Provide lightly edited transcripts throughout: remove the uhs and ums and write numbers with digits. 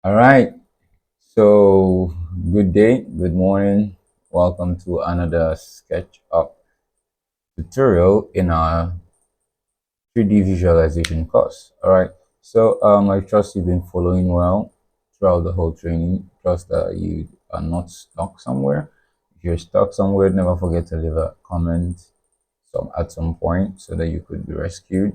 All right. So, good day, good morning. Welcome to another SketchUp tutorial in our 3D visualization course. All right. So, I trust you've been following well throughout the whole training. Trust that you are not stuck somewhere. If you're stuck somewhere, never forget to leave a comment at some point so that you could be rescued.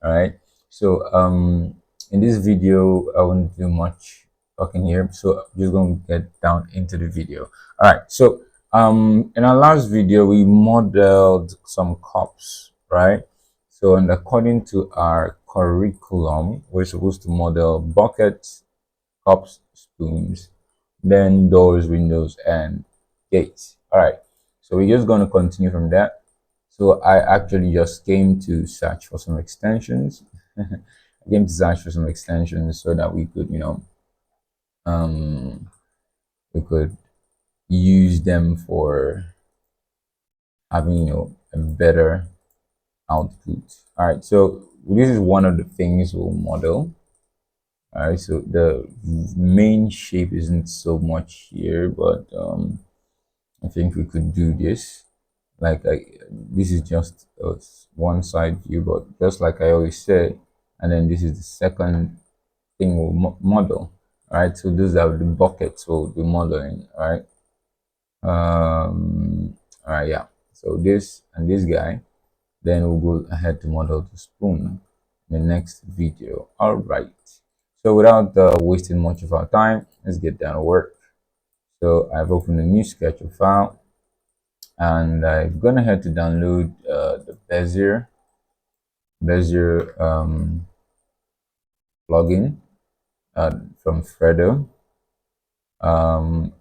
All right. So in this video I won't do much talking here, so I'm just going to get down into the video. All right. So in our last video we modeled some cups, right? So, and according to our curriculum, we're supposed to model buckets, cups, spoons, then doors, windows, and gates. All right. So we're just going to continue from that. So I actually just came to search for some extensions. I came to search for some extensions so that we could, um, we could use them for having, a better output. All right. So this is one of the things we'll model. All right. So the main shape isn't so much here, but I think we could do this. This is just one side view, but just like I always say, and then this is the second thing we'll model. All right, so those are the buckets we'll be modeling. All right, all right, yeah. So this and this guy, then we'll go ahead to model the spoon in the next video. All right. So without wasting much of our time, let's get down to work. So I've opened a new Sketchup file, and I'm gonna head to download the Bezier plugin from Fredo. Um,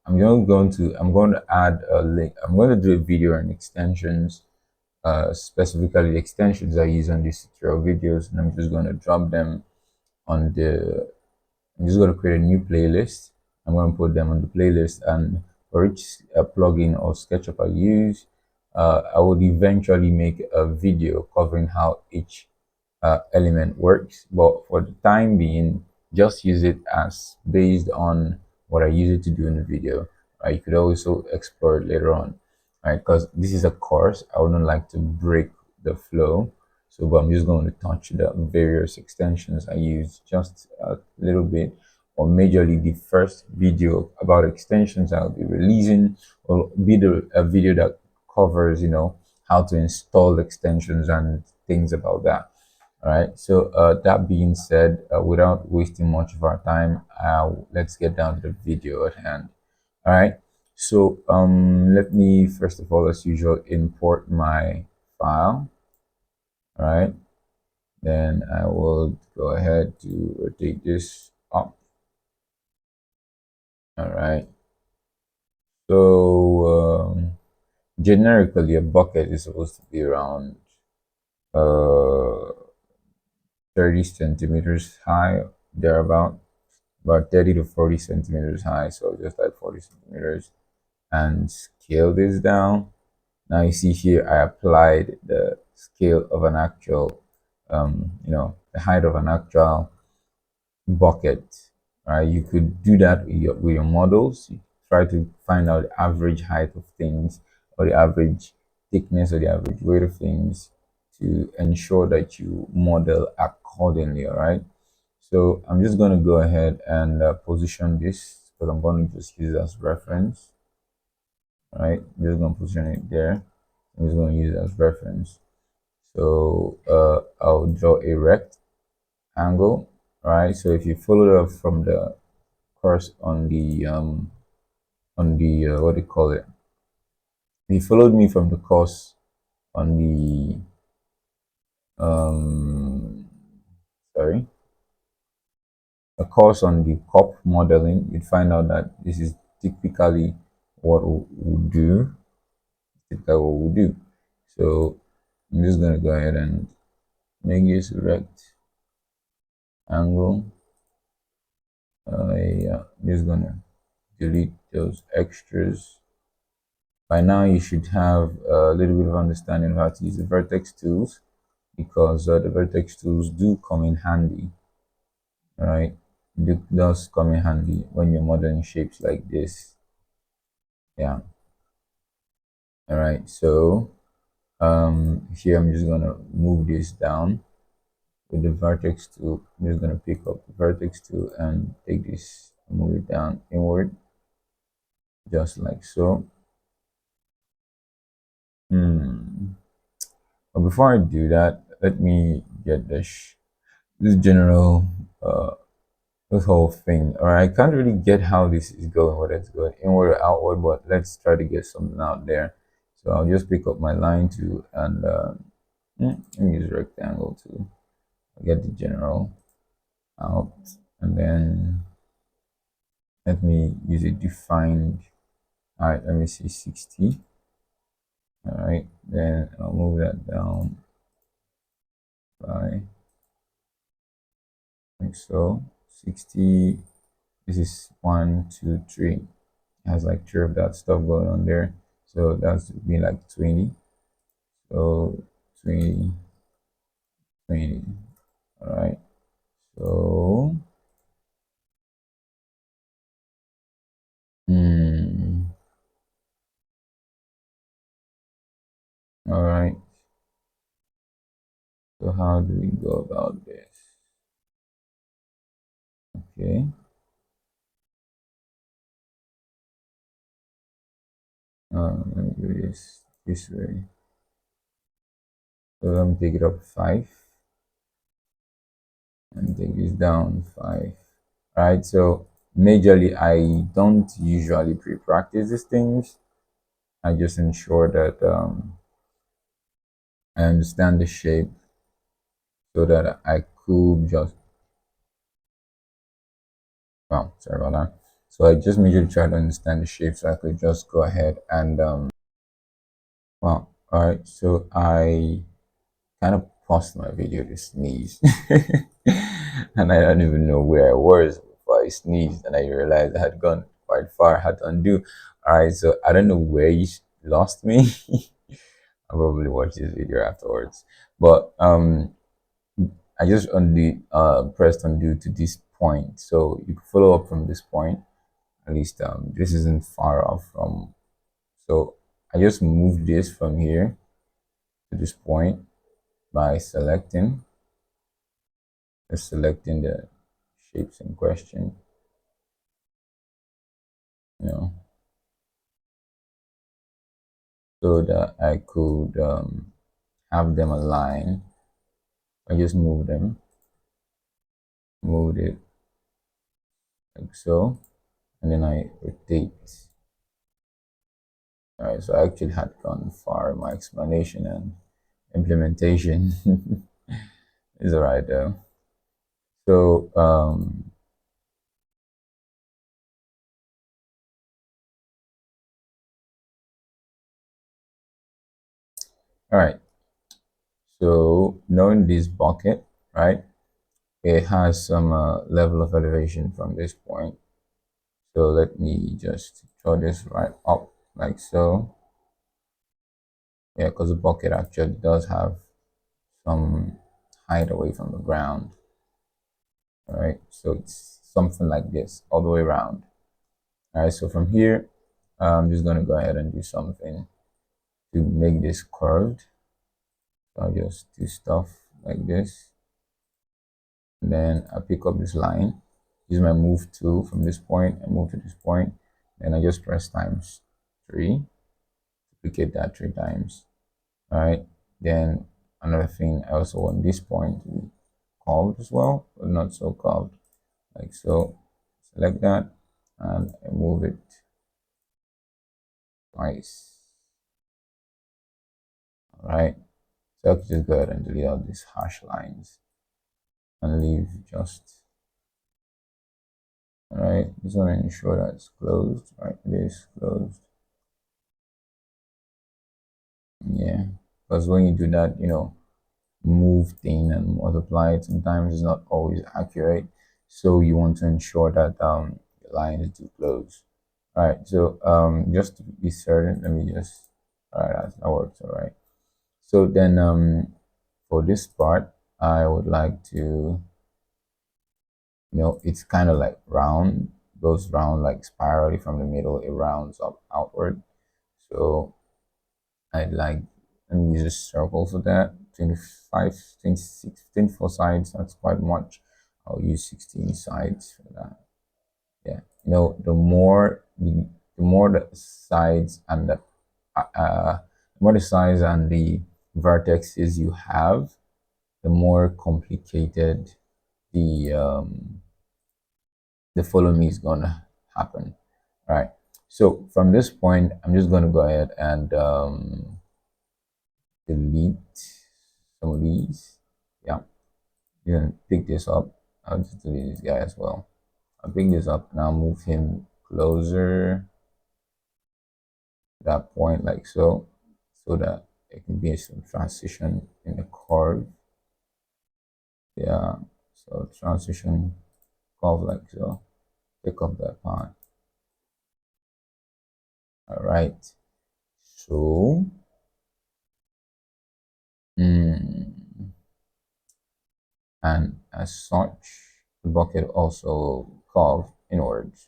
I'm going to add a link. I'm going to do a video on extensions, specifically the extensions I use on these tutorial videos, and I'm just going to drop them on the. I'm just going to create a new playlist. I'm going to put them on the playlist, and for each plugin or SketchUp I use, I would eventually make a video covering how each element works. But for the time being, just use it as based on what I use it to do in the video. You could also explore it later on, right? Because this is a course, I wouldn't like to break the flow. So, but I'm just going to touch the various extensions I use just a little bit, or majorly the first video about extensions I'll be releasing, or be a video that covers, how to install extensions and things about that. All right. So that being said, without wasting much of our time, let's get down to the video at hand. All right. So let me first of all, as usual, import my file. All right. Then I will go ahead to rotate this up. All right. So generically, a bucket is supposed to be around uh 30 centimeters high, thereabout, about 30 to 40 centimeters high. So just like 40 centimeters, and scale this down. Now you see here, I applied the scale of an actual, the height of an actual bucket, right? You could do that with your models. You try to find out the average height of things, or the average thickness, or the average weight of things, to ensure that you model accordingly. All right. So I'm just going to go ahead and position this, because I'm going to just use it as reference. All right. I'm just going to position it there. I'm just going to use it as reference. So I'll draw a rectangle. Right. So if you follow up from the course on the what do you call it? If you followed me from the course on the um sorry, a course on the cup modeling, you'd find out that this is typically what we'll do. Typically what we'll do. So I'm just gonna go ahead and make this rectangle. Yeah, I'm just gonna delete those extras. By now you should have a little bit of understanding of how to use the Vertex tools, because the Vertex tools do come in handy. All right. it does come in handy when you're modeling shapes like this. Yeah. All right. So here I'm just gonna move this down with the vertex tool. I'm just gonna pick up the vertex tool and take this, move it down inward, just like so. But before I do that, let me get this general this whole thing. All right, I can't really get how this is going, whether it's going inward or outward, but let's try to get something out there. So I'll just pick up my line tool and let me use rectangle to get the general out, and then let me use a defined. All right, let me see 60. All right, then I'll move that down by like so. 60. This is 1, 2, 3. It has like three of that stuff going on there. So that's be like 20. So 20, 20. All right. So, hmm. All right. So how do we go about this? Okay. Let me do this way. So let me take it up 5 and take this down 5. All right. So majorly, I don't usually pre-practice these things. I just ensure that I understand the shape so that I could just, well, sorry about that. So I just majorly try to understand the shape so I could just go ahead and, well, all right. So I kind of paused my video to sneeze. And I don't even know where I was before I sneezed, and I realized I had gone quite far. I had to undo. All right. So I don't know where you lost me. I'll probably watch this video afterwards. But I just pressed undo to this point, so you can follow up from this point. At least this isn't far off from. So I just moved this from here to this point by selecting the shapes in question. You know, so that I could have them align. I just moved it like so, and then I rotate. All right, so I actually had gone far in my explanation and implementation. Is all right though. So all right. So knowing this bucket, right, it has some level of elevation from this point. So let me just draw this right up like so. Yeah, because the bucket actually does have some height away from the ground. All right, so it's something like this all the way around. All right, so from here, I'm just going to go ahead and do something to make this curved. So I'll just do stuff like this. And then I pick up this line, use my move tool from this point and move to this point. Then I just press times 3, duplicate that 3 times. All right. Then another thing, I also want this point to be curved as well, but not so curved. Like so. Select that and I move it twice. All right. So I can just go ahead and delete all these hash lines and leave just. All right. Just want to ensure that it's closed. Right. It is closed. Yeah. Because when you do that, move thing and multiply it, sometimes it's not always accurate. So you want to ensure that the lines do close. All right. So just to be certain, let me just. All right. That works. All right. So then for this part, I would like to it's kind of like round, goes round like spirally from the middle, it rounds up outward. So I'd like, let me use a circle for that. 25, 26, 24 sides, that's quite much. I'll use 16 sides for that. Yeah, the more the sides and the more the sides and the vertexes you have, the more complicated the follow me is gonna happen. All right. So from this point, I'm just gonna go ahead and delete some of these. Yeah, you're gonna pick this up. I'll just delete this guy as well. I'll pick this up and I'll move him closer to that point like so, so that it can be some transition in the curve. Yeah, so transition curve like so. Pick up that part. All right. So, and as such, the bucket also curve inwards.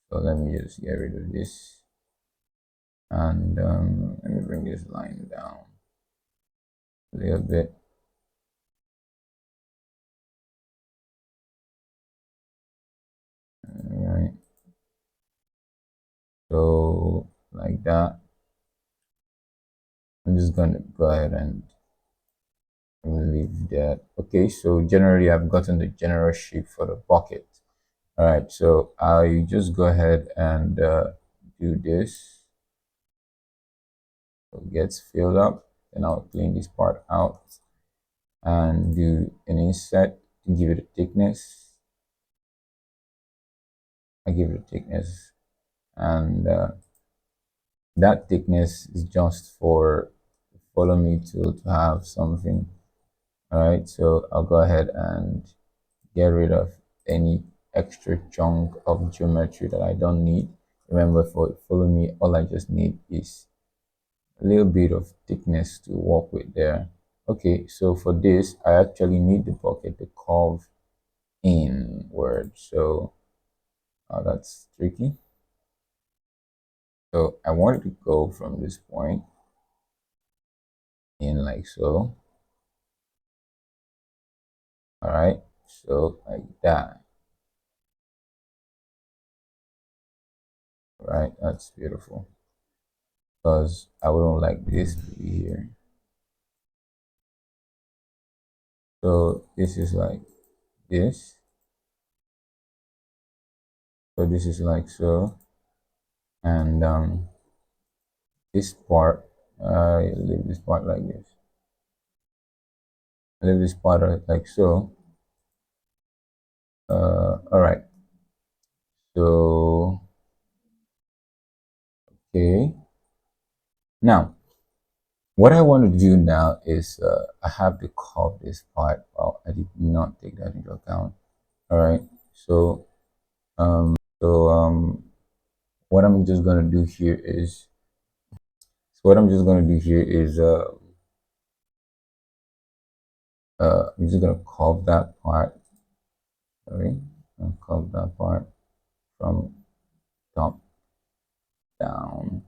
So let me just get rid of this, and let me bring this line down a little bit. All right. So like that. I'm just gonna go ahead and leave that. Okay, so generally I've gotten the general shape for the bucket. All right, so I just go ahead and do this. So it gets filled up, and I'll clean this part out and do an inset to give it a thickness. I give it a thickness, and that thickness is just for follow me to have something. All right, so I'll go ahead and get rid of any extra chunk of geometry that I don't need. Remember, for follow me, all I just need is a little bit of thickness to work with there. Okay, so for this, I actually need the bucket to curve inward. So that's tricky. So I wanted to go from this point in like so. All right, so like that. Right, that's beautiful. Because I wouldn't like this to be here. So this is like this. So this is like so. And this part, leave this part like this. Leave this part like so. All right. So, okay. Now, what I want to do now is I have to curve this part. Well, I did not take that into account. All right. So, what I'm just gonna do here is, I'm just gonna curve that part. Sorry, I'll curve that part from top down.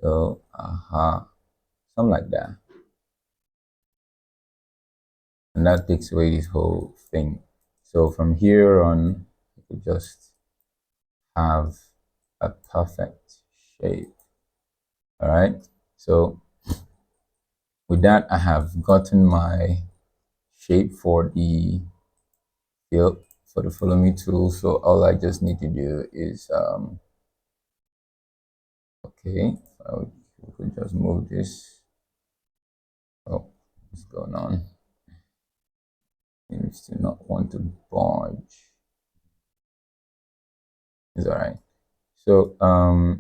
So, something like that. And that takes away this whole thing. So from here on, you could just have a perfect shape. All right. So with that, I have gotten my shape for the fill for the follow me tool. So all I just need to do is okay. So we could just move this. Oh, what's going on? Seems to not want to budge. It's all right. So I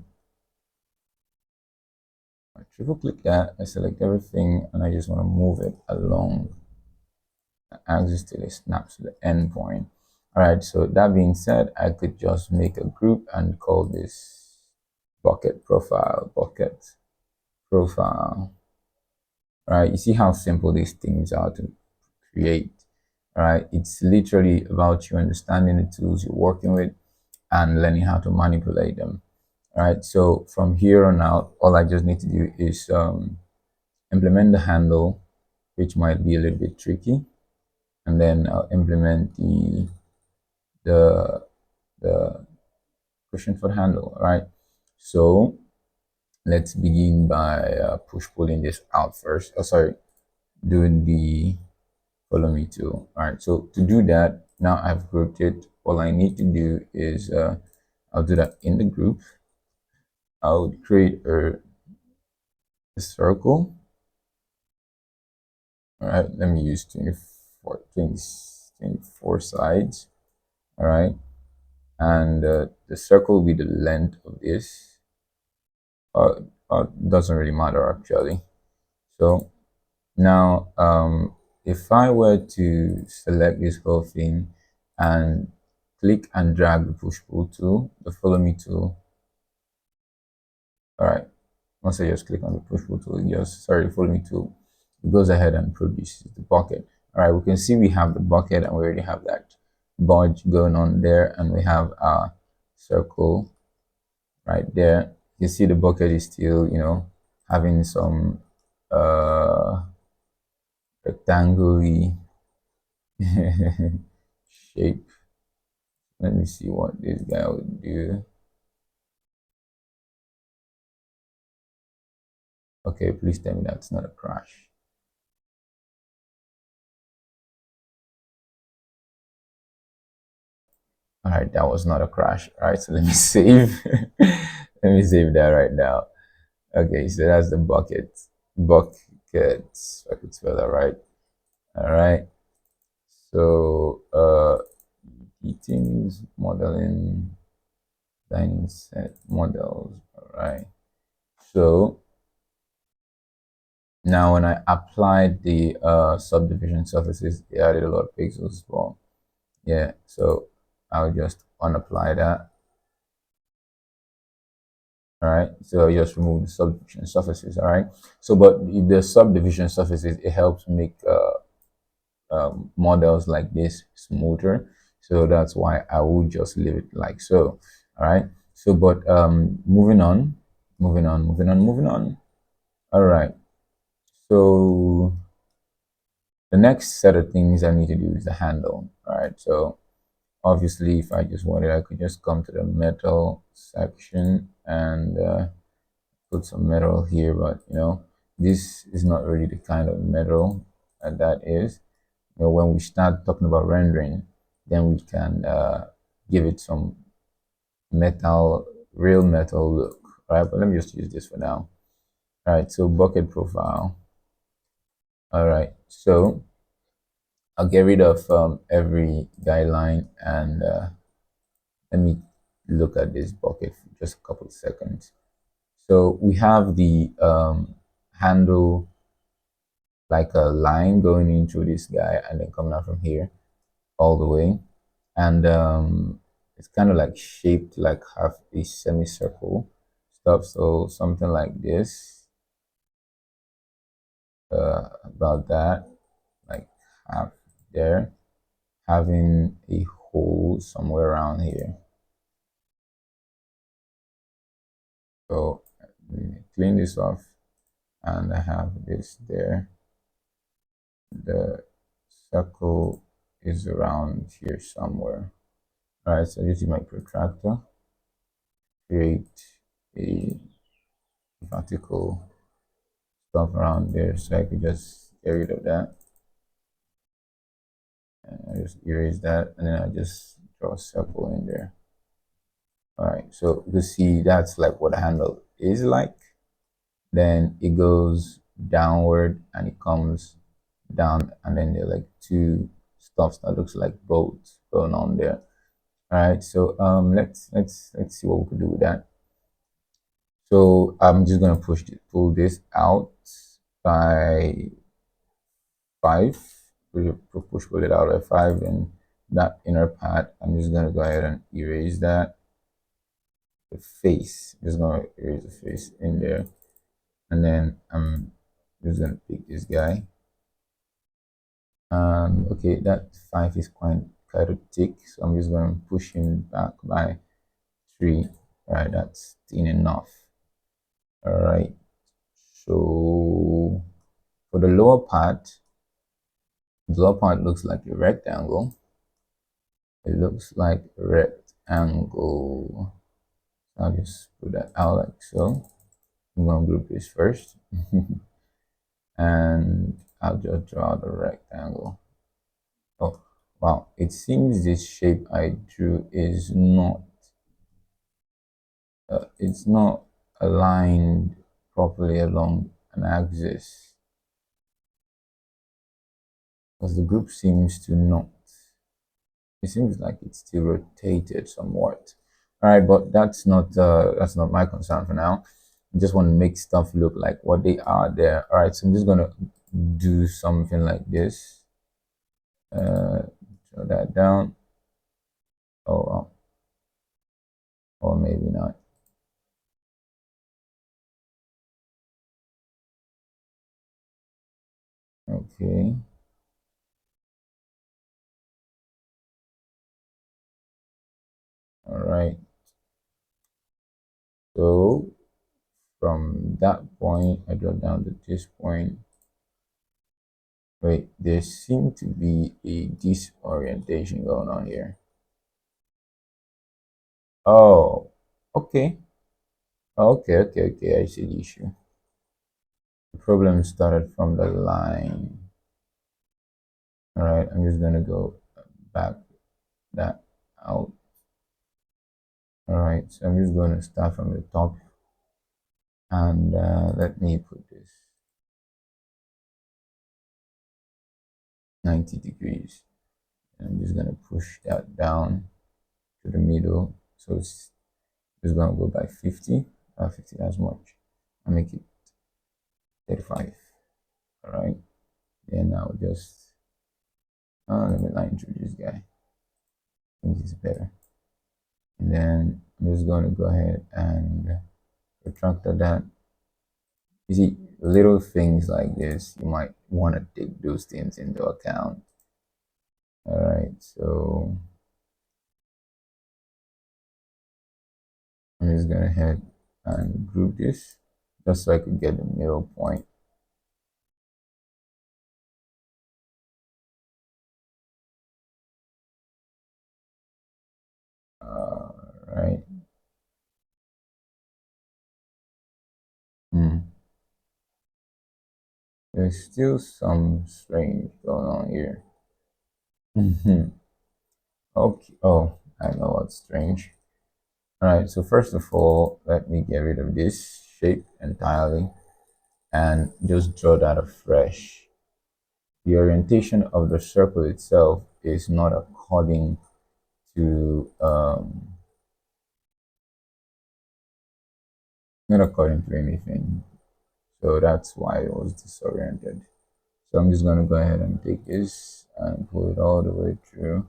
triple click that, I select everything, and I just want to move it along the axis till it snaps to the end point. All right, so that being said, I could just make a group and call this bucket profile. All right, you see how simple these things are to create. All right, it's literally about you understanding the tools you're working with and learning how to manipulate them. All right, so from here on out, all I just need to do is implement the handle, which might be a little bit tricky, and then I'll implement the the cushion for the handle. All right, so let's begin by push pulling this out first. Oh, sorry, doing the follow me tool. All right, so to do that, now I've grouped it. All I need to do is I'll do that in the group. I'll create a circle. All right, let me use 24 sides. All right, and the circle will be the length of this. Uh, doesn't really matter actually. So now, if I were to select this whole thing and click and drag the push pull tool, the follow me tool. All right, once I just click on the push pull tool, follow me tool, it goes ahead and produces the bucket. All right, we can see we have the bucket and we already have that budge going on there, and we have our circle right there. You see the bucket is still, having some rectangular shape. Let me see what this guy would do. Okay, please tell me that's not a crash. All right, that was not a crash. All right, so let me save. Let me save that right now. Okay, so that's the bucket. Buckets. I could spell that right. All right. So heatings, modeling, dining set models. All right. So now when I applied the subdivision surfaces, it added a lot of pixels as well. Yeah, so I'll just unapply that. All right, so I'll just remove the subdivision surfaces. All right, so but the subdivision surfaces, it helps make models like this smoother, so that's why I would just leave it like so. All right, so but moving on, moving on. All right, so the next set of things I need to do is the handle. All right, so obviously if I just wanted, I could just come to the metal section and put some metal here, but this is not really the kind of metal that is. When we start talking about rendering, then we can give it some metal, real metal look. All right, but let me just use this for now. All right, so bucket profile. All right, so I'll get rid of every guideline, and let me look at this bucket for just a couple of seconds. So we have the handle, like a line going into this guy and then coming out from here all the way. And it's kind of like shaped like half a semicircle stuff. So something like this, about that, like half there, having a hole somewhere around here. So clean this off, and I have this there. The circle is around here somewhere. All right, so using my protractor, create a vertical stuff around there, so I could just get rid of that. And I just erase that, and then I just draw a circle in there. All right, so you see that's like what a handle is like. Then it goes downward and it comes down, and then there are like two stuffs that looks like bolts going on there. All right, so let's see what we could do with that. So I'm just gonna pull this out by 5. Push pull it out by 5, and that inner part, I'm just gonna go ahead and erase that. The face, just gonna erase the face in there, and then I'm just gonna pick this guy. Okay, that 5 is quite a thick, so I'm just going to push him back by 3. All right, that's thin enough. All right, so for the lower part looks like a rectangle. It looks like a rectangle. I'll just put that out like so. I'm going to group this first. And I'll just draw the rectangle. Oh, wow. It seems this shape I drew is not, it's not aligned properly along an axis. Because the group seems to not. It seems like it's still rotated somewhat. All right, but that's not my concern for now. I just want to make stuff look like what they are there. All right, so I'm just gonna do something like this. Draw that down. Oh, or maybe not. Okay. All right. So from that point, I draw down to this point. Wait, there seems to be a disorientation going on here. Oh, okay. Okay. I see the issue. The problem started from the line. All right, I'm just gonna go back that out. All right, so I'm just gonna start from the top, and let me put this 90 degrees. I'm just gonna push that down to the middle, so it's just gonna go by 50. 50 as much. I make it 35. All right, then I'll just let me line through this guy. I think it's better. And then I'm just going to go ahead and retract that. You see, little things like this, you might want to take those things into account. All right, so I'm just going to head and group this just so I could get the middle point. All right. There's still some strange going on here. Okay. Oh, I know what's strange. All right. So first of all, let me get rid of this shape entirely and just draw that afresh. The orientation of the circle itself is not according to anything. So that's why it was disoriented. So I'm just gonna go ahead and take this and pull it all the way through.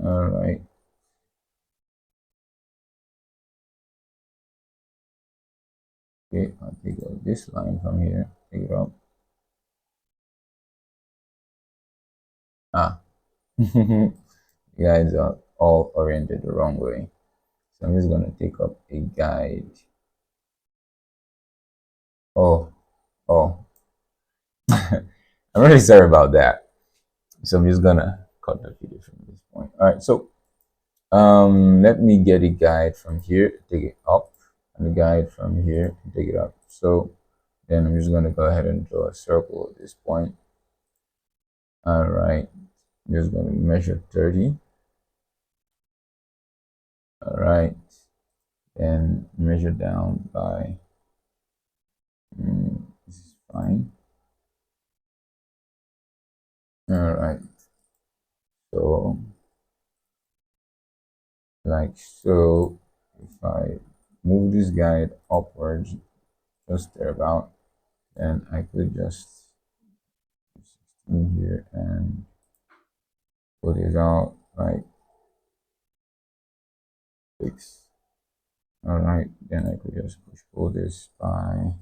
All right. Okay, I'll take this line from here, take it up. Ah, you guys are all oriented the wrong way. So I'm just gonna take up a guide. Oh, oh, I'm really sorry about that. So I'm just gonna cut the video from this point. All right, so let me get a guide from here, take it up, and a guide from here, take it up. So then I'm just gonna go ahead and draw a circle at this point. All right, I'm just gonna measure 30. All right, then measure down by, this is fine. All right, so like so, if I move this guide upwards, just thereabout, then I could just in here and put it out like 6. All right, then I could just push pull this by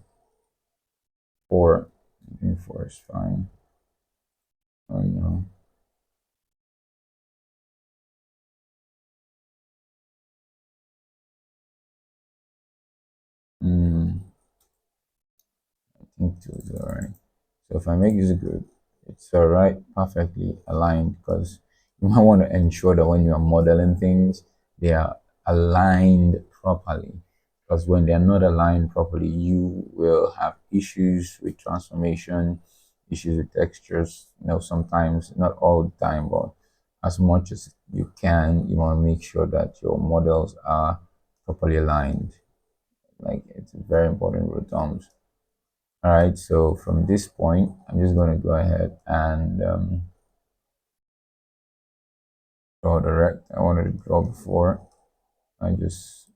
4. I think 4 is fine. Oh no. I think 2 is alright. So if I make this group, it's alright, perfectly aligned, because you might want to ensure that when you are modeling things, they are aligned properly. Because when they are not aligned properly, you will have issues with transformation, issues with textures. Sometimes, not all the time, but as much as you can, you want to make sure that your models are properly aligned. Like, it's a very important rule of thumb. All right, so from this point, I'm just going to go ahead and draw the rect I wanted to draw before. I just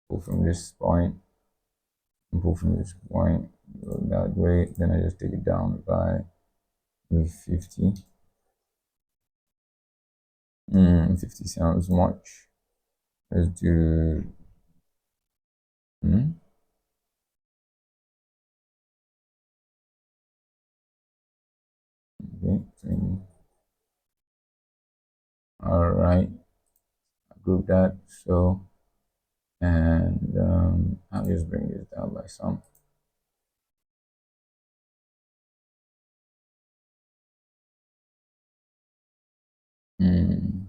pull from this point, and pull from this point, go that way. Then I just take it down by maybe 50. 50 sounds much. Let's do. Hmm, okay, all right, group that. So, and I'll just bring this down by some. Hmm.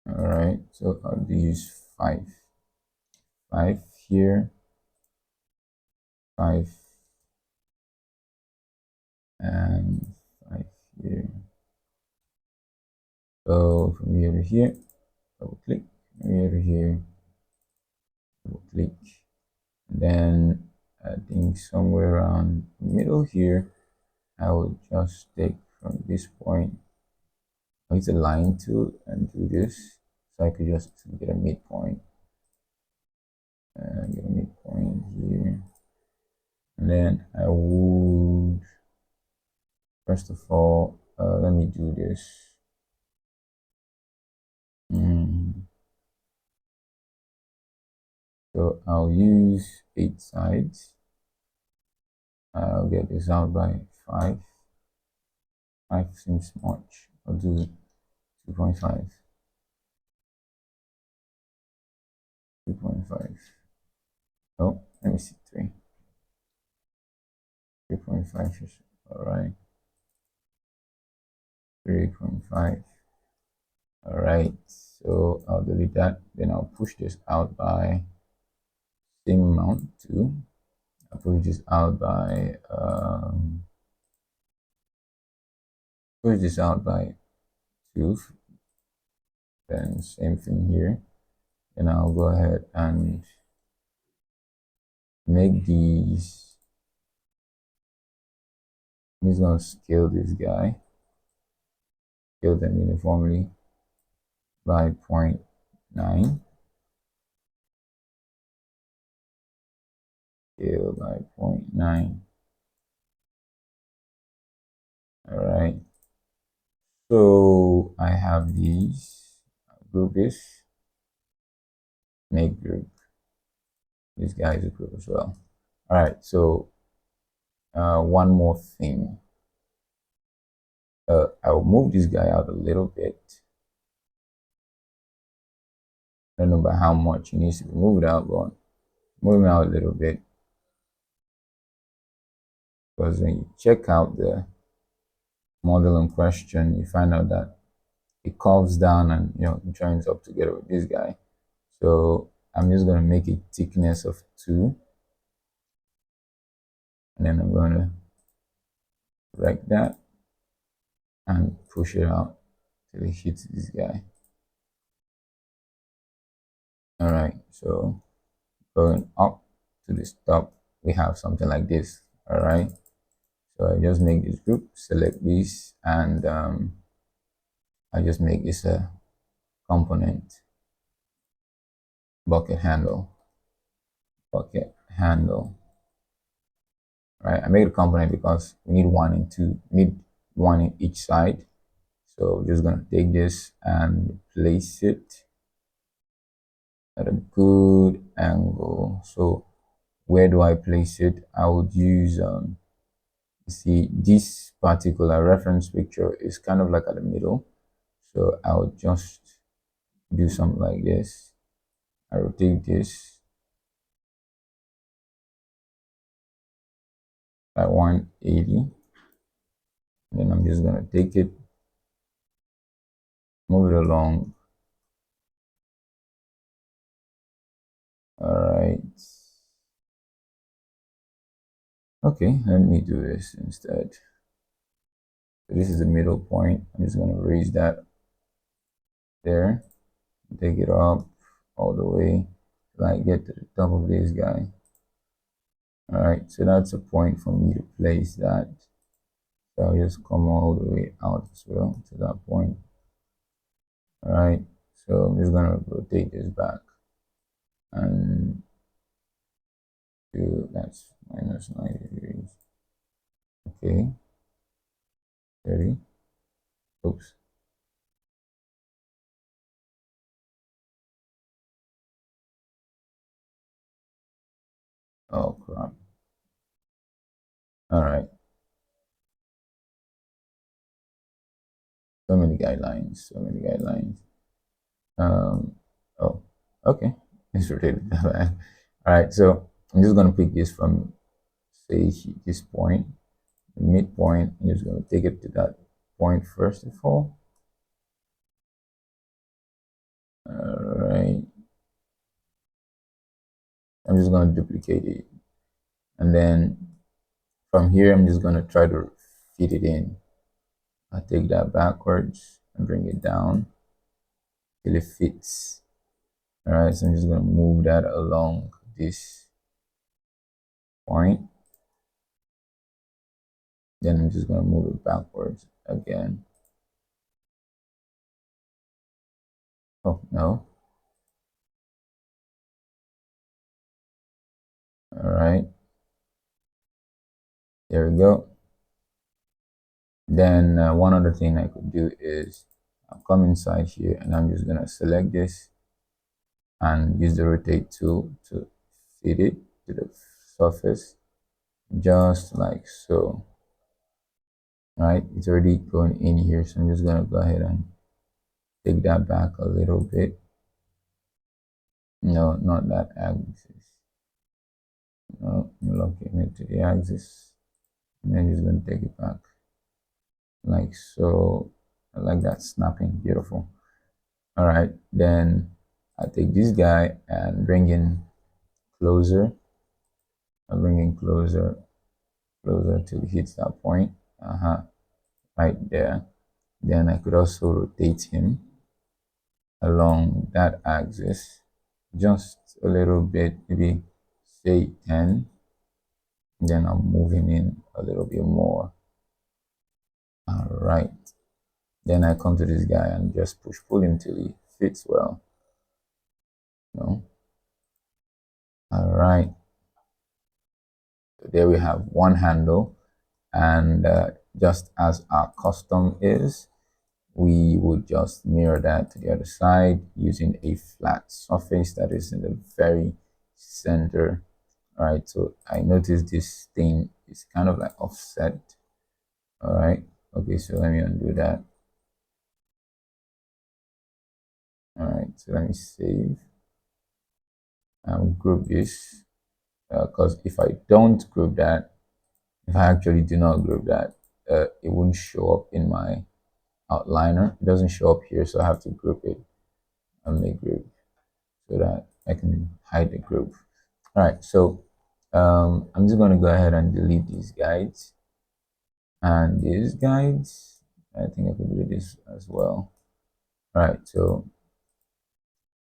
All right, so I'll use 5 here, 5 and 5 here. So from here to here, double click, from here to here, double click. And then I think somewhere around the middle here, I will just take from this point, use a line tool and do this. So I could just get a midpoint. Get a midpoint here. And then I would, first of all, let me do this. So I'll use 8 sides. I'll get this out by 5. 5 seems much. I'll do 2.5. 2.5. Oh, let me see. 3.5 is alright. 3.5. Alright. So I'll delete that. Then I'll push this out by same amount too. I'll push this out by push this out by 2. Then same thing here. And I'll go ahead and make these. I'm just gonna scale this guy, scale them uniformly by 0.9, scale by 0.9. All right. So I have these. I'll group this, make group. This guy is a group as well. All right. So one more thing. I'll move this guy out a little bit. I don't know about how much he needs to be moved out, but move him out a little bit, because when you check out the model in question, you find out that it curves down and it joins up together with this guy. So I'm just going to make a thickness of 2, and then I'm going to drag that and push it out till it hits this guy. All right, so going up to this top, we have something like this. All right, so I just make this group, select this, and I just make this a component, bucket handle. Right, I made a component because we need 1 and 2, we need 1 in each side. So we're just going to take this and place it at a good angle. So where do I place it? I would use you see this particular reference picture is kind of like at the middle. So I would just do something like this. I rotate this by 180. Then I'm just gonna take it, move it along. All right. Okay, let me do this instead. So this is the middle point. I'm just gonna raise that there, take it up all the way till I get to the top of this guy. All right, so that's a point for me to place that. So I'll just come all the way out as well to that point. All right, so I'm just gonna rotate this back and do that's minus 90 degrees. Okay, 30. Oops. Oh crap. All right. So many guidelines. So many guidelines. Um. Oh. Okay. It's rotated that back. All right. So I'm just gonna pick this from say this point, the midpoint. I'm just gonna take it to that point first of all. All right. I'm just gonna duplicate it, and then from here I'm just gonna try to fit it in. I take that backwards and bring it down till it fits. All right, so I'm just gonna move that along this point. Then I'm just gonna move it backwards again. Oh no. All right, there we go. Then one other thing I could do is I'll come inside here and I'm just gonna select this and use the rotate tool to fit it to the surface, just like so. All right, it's already going in here, so I'm just gonna go ahead and take that back a little bit. No, not that axis. No, I'm locking it to the axis. And then just going to take it back like so. I like that snapping, beautiful. All right, then I take this guy and bring in closer. I bring in closer till it hits that point. Right there. Then I could also rotate him along that axis just a little bit, maybe say 10. Then I'll move him in a little bit more. All right. Then I come to this guy and just push pull him till he fits well. You All right. So there we have one handle, and just as our custom is, we would just mirror that to the other side using a flat surface that is in the very center. All right. So I noticed this thing is kind of like offset. All right. Okay. So let me undo that. All right. So let me save and group this. Because if I don't group that, if I actually do not group that, it won't show up in my outliner. It doesn't show up here, so I have to group it and make group so that I can hide the group. All right, so I'm just going to go ahead and delete these guides and these guides. I think I could do this as well. All right, so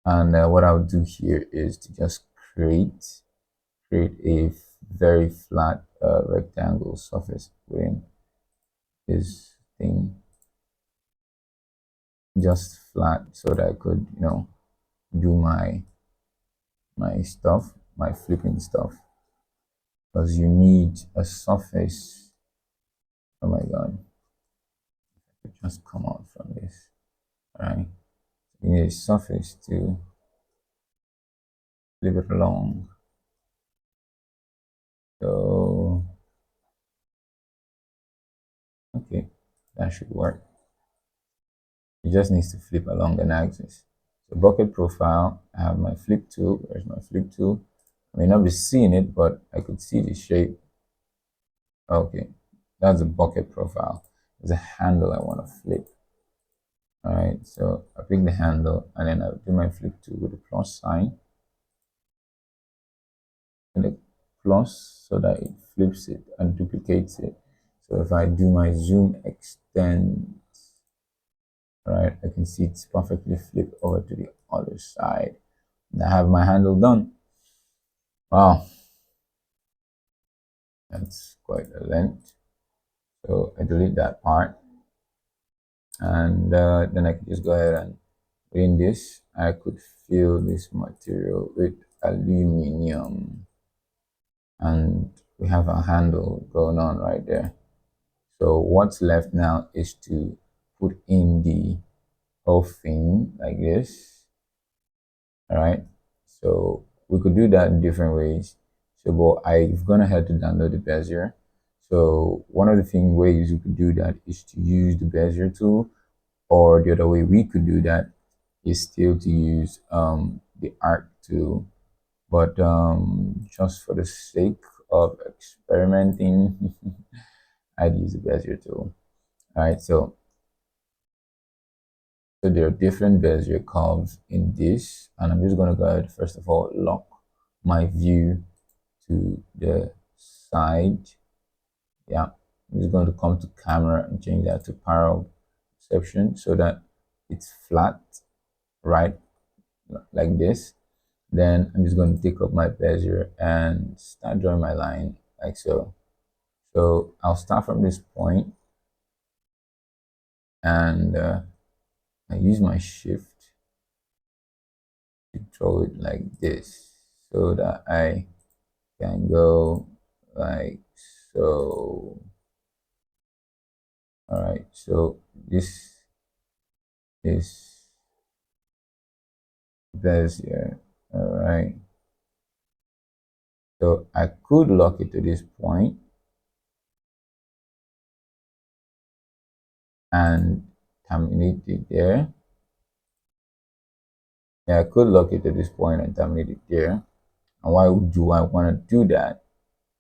and what I'll do here is to just create a very flat rectangle surface within this thing, just flat, so that I could do my stuff, my flipping stuff, because you need a surface. Oh my god, it just come out from this. All right, you need a surface to flip it along. So, okay, that should work. It just needs to flip along an axis. So bucket profile, I have my flip tool. Where's my flip tool? I may not be seeing it, but I could see the shape. Okay, that's the bucket profile. There's a handle I want to flip. All right, so I pick the handle and then I'll do my flip tool with the plus sign and the plus so that it flips it and duplicates it. So if I do my zoom extend, right, I can see it's perfectly flipped over to the other side. And I have my handle done. Wow, that's quite a length. So I delete that part, and then I can just go ahead and in this I could fill this material with aluminum, and we have a handle going on right there. So what's left now is to put in the whole thing like this. All right, so we could do that in different ways. So but I've gone ahead to download the Bezier. So one of the ways you could do that is to use the Bezier tool, or the other way we could do that is still to use the arc tool. But just for the sake of experimenting, I'd use the Bezier tool. All right, so there are different Bezier curves in this, and I'm just going to go ahead first of all lock my view to the side. Yeah, I'm just going to come to camera and change that to parallel perception so that it's flat, right, like this. Then I'm just going to take up my Bezier and start drawing my line like so. So I'll start from this point and I use my shift to draw it like this so that I can go like so. All right, so this is Bezier. All right, so I could lock it to this point and terminate it there. Yeah, I could lock it to this point and terminate it there. And why do I want to do that?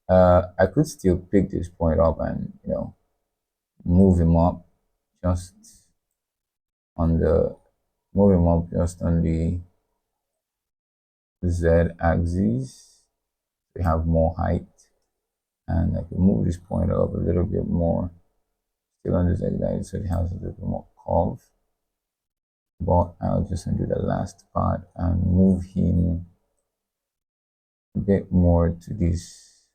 I could still pick this point up and move him up just on the Z axis. We have more height, and I can move this point up a little bit more, still on the Z axis, so it has a little bit more curve. But I'll just undo the last part and move him a bit more to this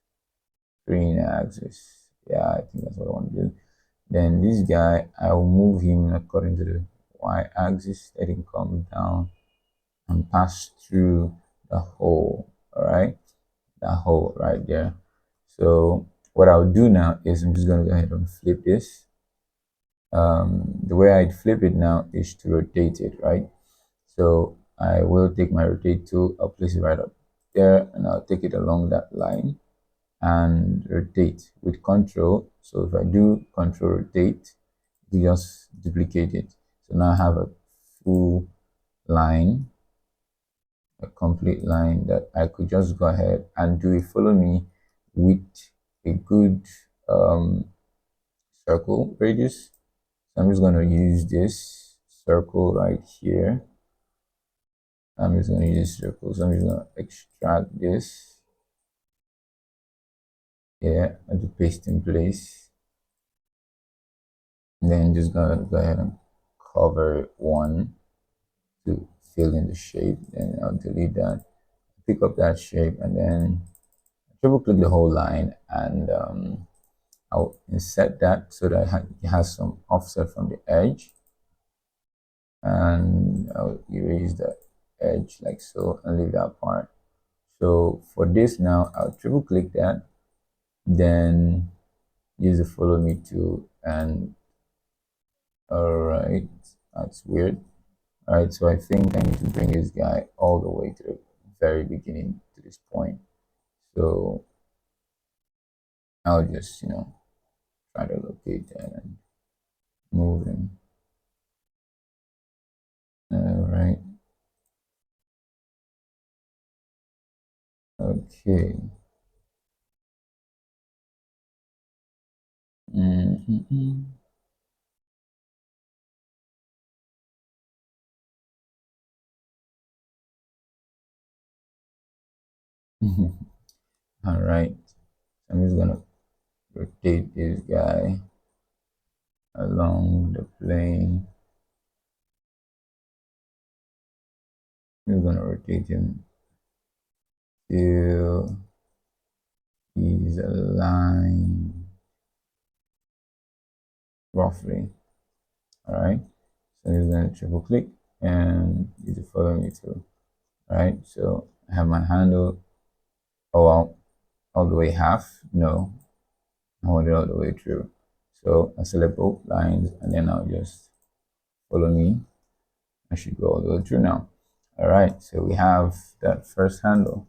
green axis. Yeah, I think that's what I want to do. Then this guy, I'll move him according to the Y axis, let him come down and pass through the hole. All right, that hole right there. So what I'll do now is I'm just going to go ahead and flip this. The way I'd flip it now is to rotate it, right? So I will take my rotate tool, I'll place it right up there, and I'll take it along that line and rotate with control. So if I do control rotate, you just duplicate it. So now I have a full line, a complete line that I could just go ahead and do a follow me with a good circle radius. So I'm just going to use this circle right here. I'm just going to use circle. So I'm just going to extract this. Yeah, and to paste in place. And then just gonna go ahead and cover one to fill in the shape. Then I'll delete that, pick up that shape, and then triple click the whole line, and I'll insert that so that it has some offset from the edge, and I'll erase the edge like so and leave that part. So for this now, I'll triple click that, then use the follow me tool, and all right, that's weird. All right, so I think I need to bring this guy all the way through. very beginning to this point. So I'll just, try to locate that and move him. All right. Okay. Mm-hmm. All right. I'm just gonna rotate this guy along the plane. I'm gonna rotate him till he's aligned roughly. All right. So he's gonna triple click and you to follow me through. All right. So I have my handle. Oh, well, all the way half. No, I want it all the way through. So I select both lines and then I'll just follow me. I should go all the way through now. All right, so we have that first handle.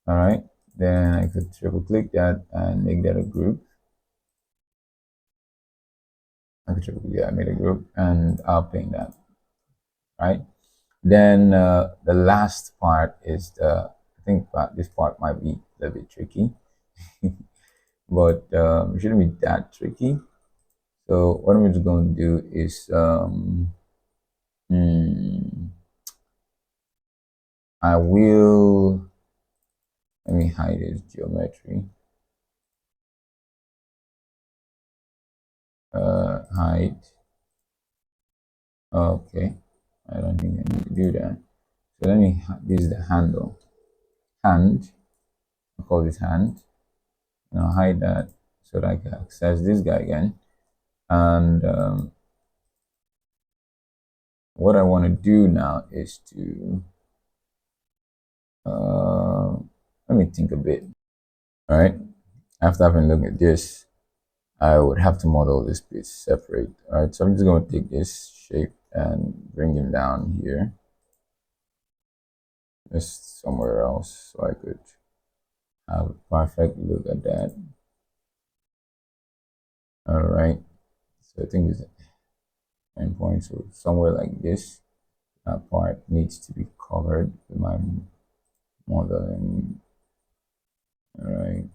All right, then I could triple click that and make that a group. I could triple click that, make a group, and I'll paint that. Right. Then the last part is I think this part might be a little bit tricky, but it shouldn't be that tricky. So what I'm just going to do is hmm, I will, let me hide this geometry. Height. Okay, I don't think I need to do that. So this is the handle. Hand, I call this hand. And I'll hide that so that I can access this guy again. And what I want to do now is to, let me think a bit. All right, after having looked at this, I would have to model this piece separate. All right, so I'm just going to take this shape and bring him down here, just somewhere else, so I could have a perfect look at that. All right, so I think it's endpoint. So somewhere like this, that part needs to be covered with my modeling. All right,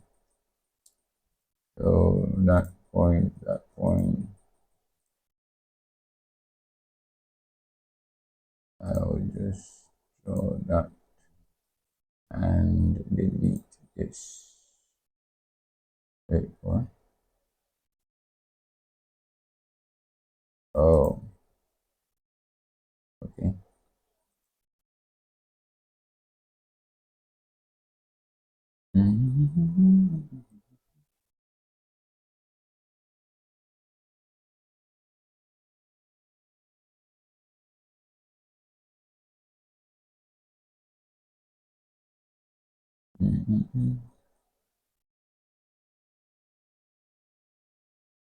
so that point, I'll just draw that and delete this. Wait, what? Oh, okay. Mm-hmm. Mm-hmm.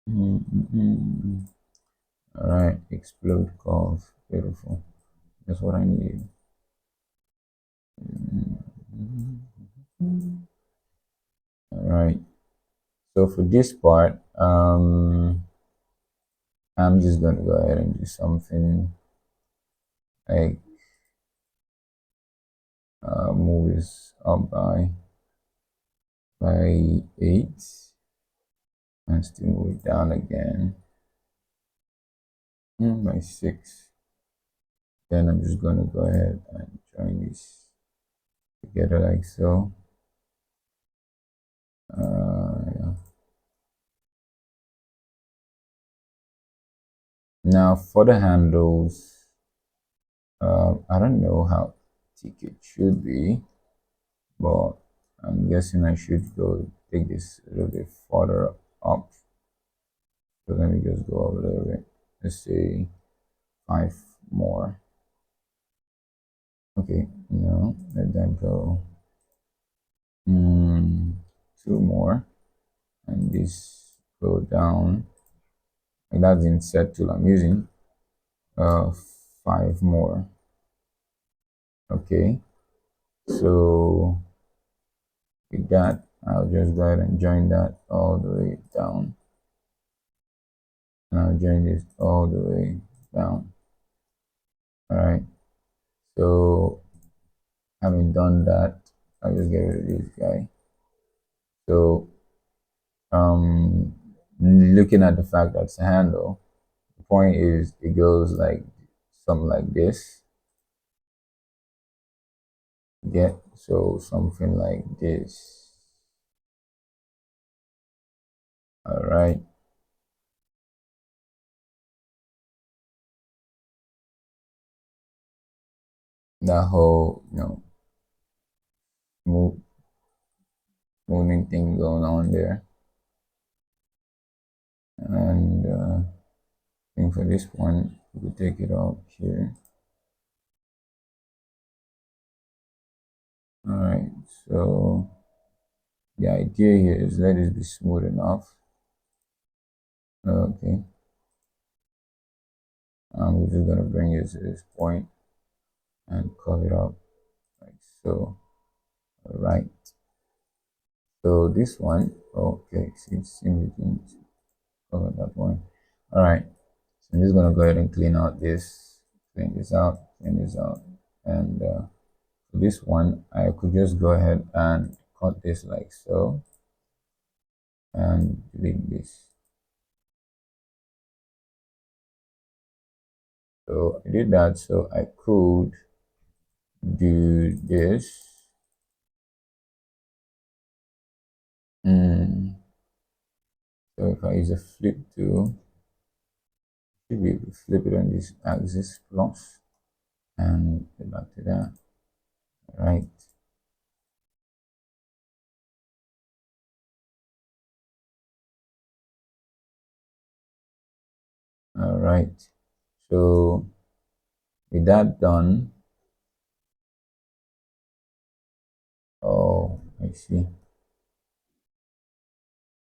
Mm-hmm. All right, explode curve, beautiful. That's what I need. Mm-hmm. All right. So for this part, I'm just going to go ahead and do something like move this up by 8 and still move it down again by 6. Then I'm just going to go ahead and join this together like so. Yeah. Now for the handles, I don't know how thick it should be, but I'm guessing I should go take this a little bit further up. So let me just go up a little bit. Let's say 5 more. Okay, no, let that go. 2 more, and this go down. And that's the insert tool I'm using. 5 more. Okay, So with that, I'll just go ahead and join that all the way down. And I'll join this all the way down. All right. So having done that, I'll just get rid of this guy. So looking at the fact that's a handle, the point is it goes like something like this. Get so something like this. All right. That whole move, moving thing going on there, and I think for this one we could take it up here. All right. So the idea here is let it be smooth enough. Okay. We're just gonna bring it to this point and curve it up like so. All right. So this one, okay, seems we didn't cover that one. All right. So I'm just gonna go ahead and clean out this, clean this out, and for this one, I could just go ahead and cut this like so, and delete this. So I did that, so I could do this. So if I use a flip tool, should be able to flip it on this axis plus and get back to that. All right. All right. So with that done, oh, I see.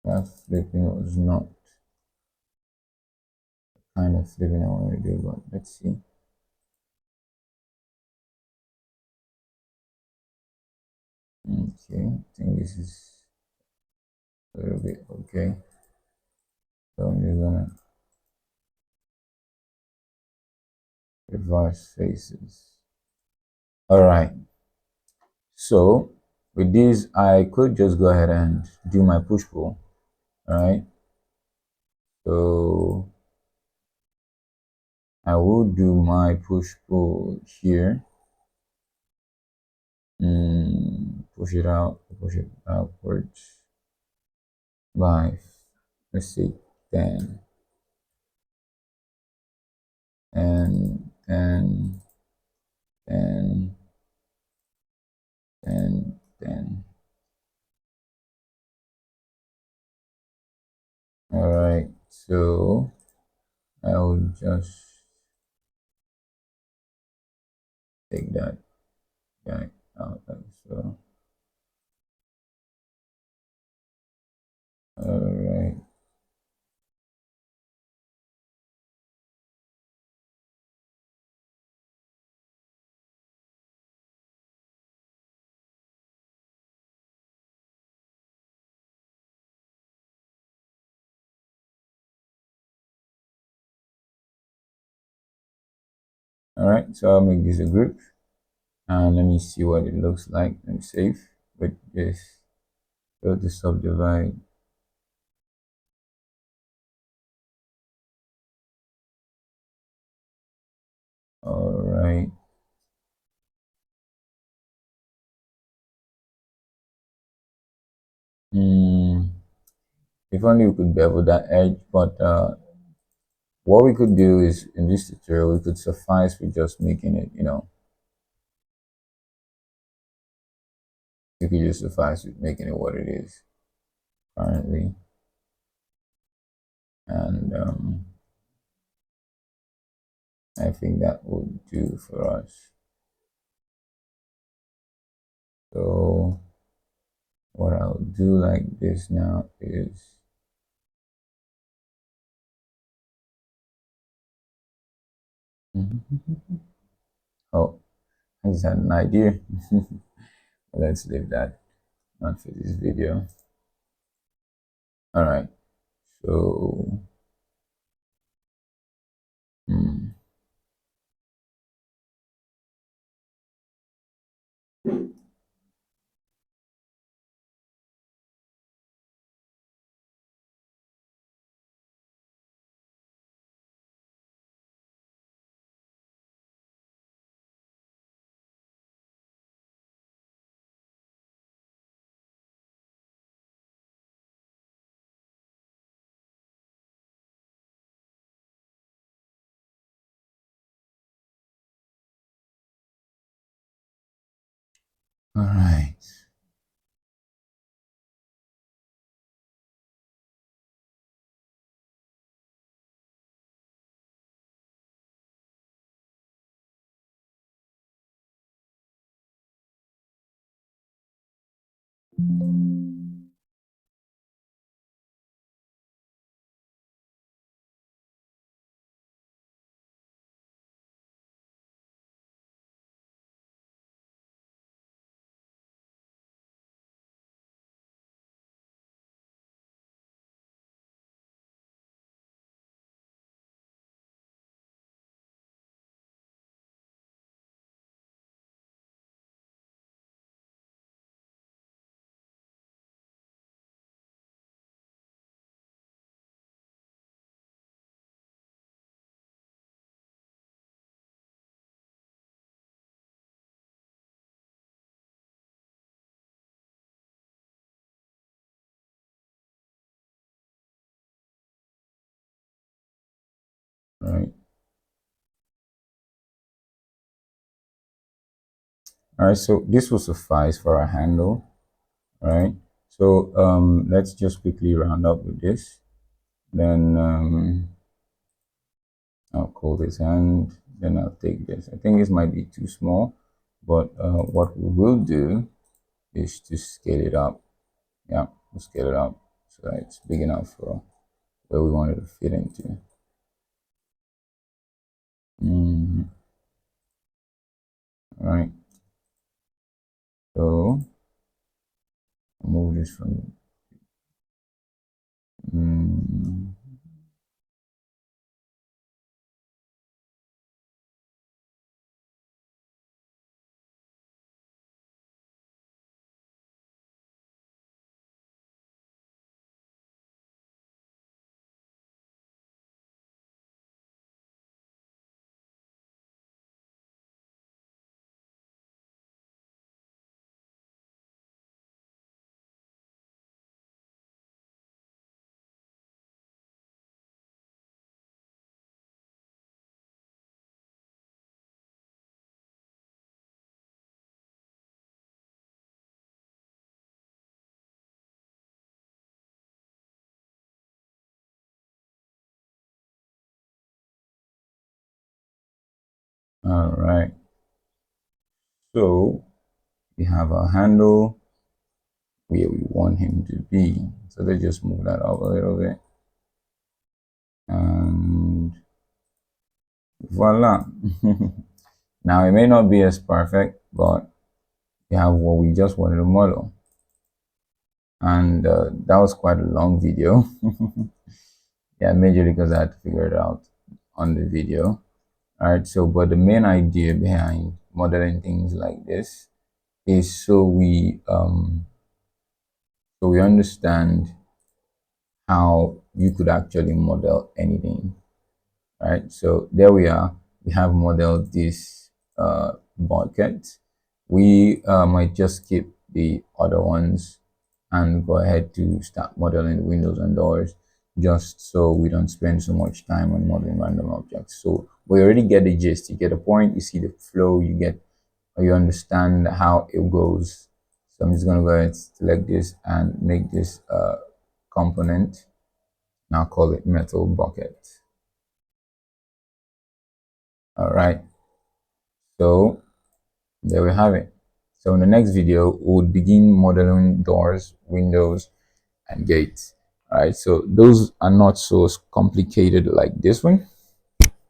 That flipping was not kind of flipping I want to do, but let's see. Okay, I think this is a little bit okay. So I'm just gonna reverse faces. All right. So with this, I could just go ahead and do my push pull. All right. So I will do my push pull here. Push it out, push it outwards by, let's see, 10 and 10, 10, 10, 10. All right. So I will just take that guy out like so. All right. All right. So I'll make this a group and let me see what it looks like. Let me save with this. Go to subdivide. All right. If only we could bevel that edge, but what we could do is in this tutorial, we could suffice with just making it, you could just suffice with making it what it is currently. And I think that would do for us. So what I'll do like this now is oh, I just had an idea. Let's leave that, not for this video. All right. So, hmm, all right. All right. All right. So this will suffice for our handle. All right. So let's just quickly round up with this. Then I'll call this hand. Then I'll take this. I think this might be too small, but what we will do is to scale it up. Yeah, we'll scale it up so that it's big enough for where we want it to fit into. All right. So move this from. Mm, all right. So we have our handle where we want him to be. So let's just move that up a little bit. And voila. Now it may not be as perfect, but we have what we just wanted to model. And that was quite a long video. Yeah, majorly because I had to figure it out on the video. All right, so but the main idea behind modeling things like this is so we understand how you could actually model anything. Right, so there we are. We have modeled this bucket. We might just skip the other ones and go ahead to start modeling the windows and doors, just so we don't spend so much time on modeling random objects. So we already get the gist. You get the point, you see the flow, you get, or you understand how it goes. So I'm just going to go ahead and select this and make this component. Now call it metal bucket. All right, so there we have it. So in the next video, we would begin modeling doors, windows, and gates. All right, so those are not so complicated like this one.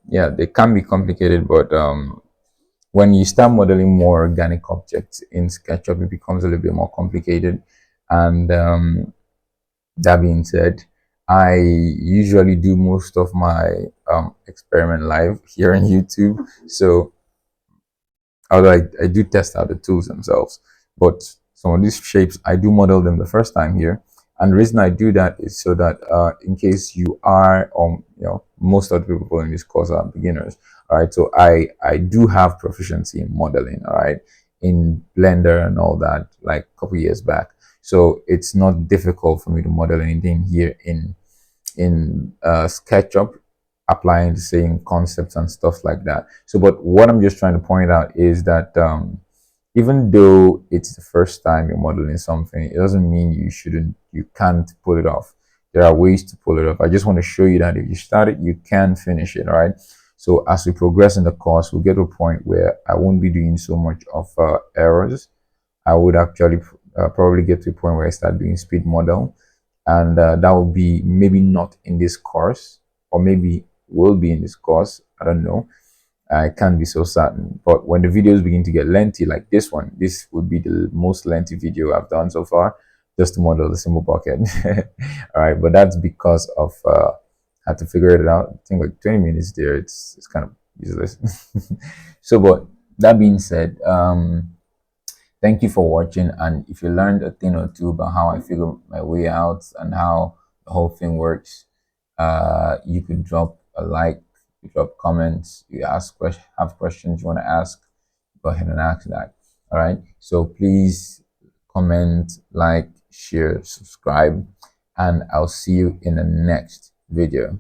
Yeah, they can be complicated, but when you start modeling more organic objects in SketchUp, it becomes a little bit more complicated. And that being said, I usually do most of my experiment live here on YouTube. So although I do test out the tools themselves, but some of these shapes I do model them the first time here. And the reason I do that is so that in case you are, most of the people in this course are beginners. All right, so I do have proficiency in modeling. All right, in Blender and all that, like a couple years back. So it's not difficult for me to model anything here in SketchUp, applying the same concepts and stuff like that. So, but what I'm just trying to point out is that even though it's the first time you're modeling something, it doesn't mean you can't pull it off. There are ways to pull it off. I just want to show you that if you start it, you can finish it, all right? So as we progress in the course, we'll get to a point where I won't be doing so much of errors. I would actually probably get to a point where I start doing speed model, and that will be maybe not in this course, or maybe will be in this course. I don't know. I can't be so certain. But when the videos begin to get lengthy, like this one, this would be the most lengthy video I've done so far, just to model the simple bucket. All right, but that's because of I had to figure it out. I think like 20 minutes there, it's kind of useless. So, but that being said, thank you for watching, and if you learned a thing or two about how I figure my way out and how the whole thing works, you could drop a like, you drop comments, you have questions you want to ask, go ahead and ask that. All right, so please comment, like, share, subscribe, and I'll see you in the next video.